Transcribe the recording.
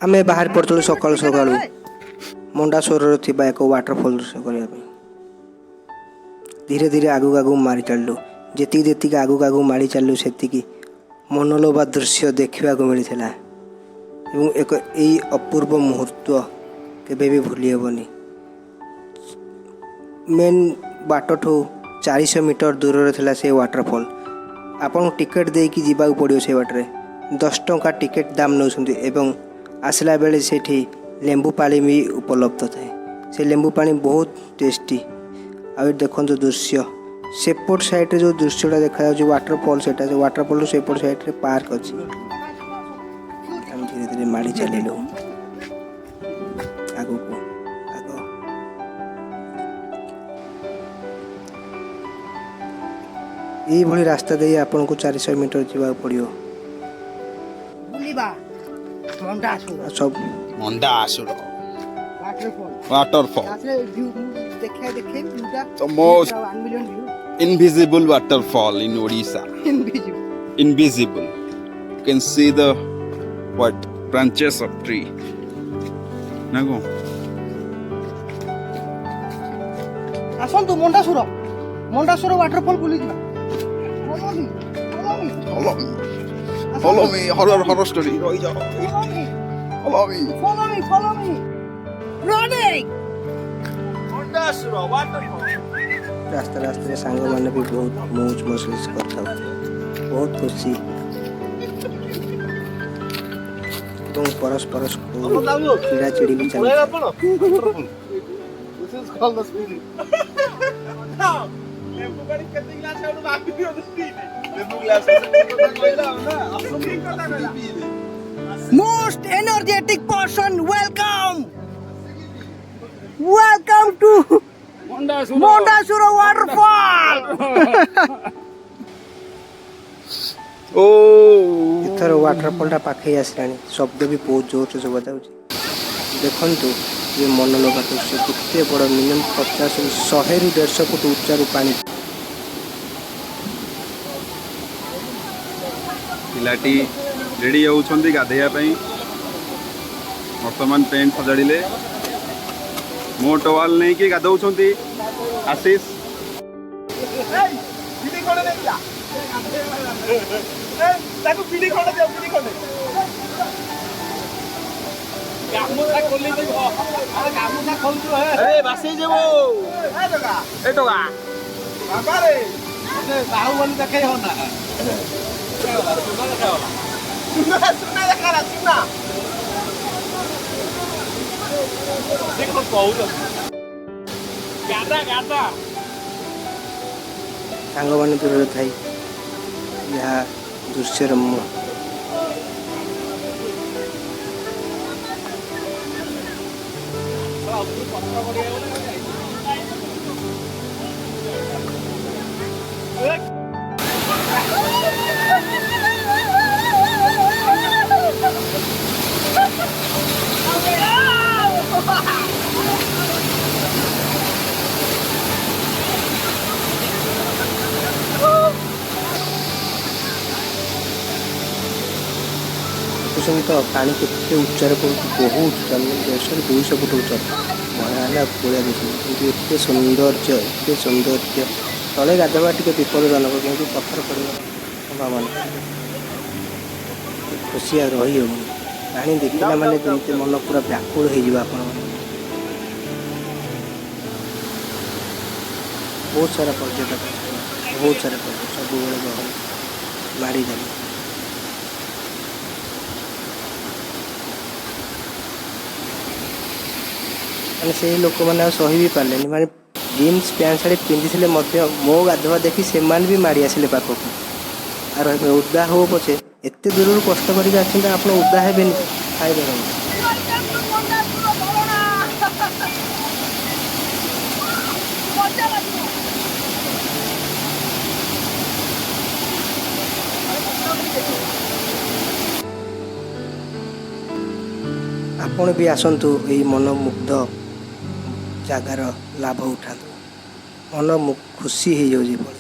आमे बाहर पड़तलु सकाळु सकाळु मंडासोर थिबा एक वाटरफॉल दृश्य करिया पे धीरे धीरे आगु आगु मारी चललु जेति जेति आगु आगु मारी चललु सेति मनोलोभा दृश्य देखा मिलता एवं एक यही अपूर्व मुहूर्त केबे भी भूली हेबनी। मेन बाट ठू 400 मीटर दूर थिला से वाटरफॉल आपन टिकेट देकी जीवा पड़ो से बाटे 10 टंका टिकेट दाम नौछंती एवं आसला बेले सेठी लेंबू पानी भी उपलब्ध थाए से लेंबू पानी बहुत टेस्टी। आ देखो दृश्य सेपट साइड जो दृश्यटा देखा वाटरफॉल से वाटरफॉल सेपट साइड पार्क अच्छी धीरे धीरे माड़ी चलू आगू को आग यही रास्ता दे आपन को 400 मीटर जीवा पड़ियो सब मंडासुर waterfall the most invisible waterfall in Odisha. Invisible. You can see the what branches of tree. Nago. आसन्तु मंडासुर वाटरफॉल बुली जिबा। Follow me. Horror story. Roi jao. Follow me. Running. मंडासुर waterfall. रास्ता रास्ता सांग मैंने भी बहुत मौज महसूस करता बहुत खुशी तुम परस्पर चिड़ा चिड़ी भी चल Most energetic person, welcome to Mandasuru waterfall. Ether waterfall टा पाखे आसलानी शब्द भी बहुत जोर से सुबह देखु ये मनोलोभा दृश्य कितने बड़ मिनिमम 50 100 ରୁ 150 फुट उच्चारू पानी पिलाटी रेडी होउछंती गाधेया पई वर्तमान पेंट सजाड़िले मो टवाल नहीं कि गाधौछंती आशीष सांग मान दूर थाई यहाँ दृश्य रम्य तो पानी के उच्चार बहुत 150-200 फुट उच्चार भयानक भाया देखिए एत सौंदर्य तले गाधवा टे विपदजनक क्योंकि पत्थर पड़ा खुशी रही हो पानी देखला माने जमी मन पूरा व्याकुल हो बहुत सारा पर्यटक सब मारी जाए से लोक मैंने सही भी पारे माने जीन्स पैंट शाढ़ी पिंधि मो गाधवा देखी से भी मारी आसिले पाखक आर उदा हो पचे एत दूर कष्ट कर आप उदा हे खाए आपण भी आसतु यही मनमुग्ध जगार लाभ उठा मन खुशी हो जीवन।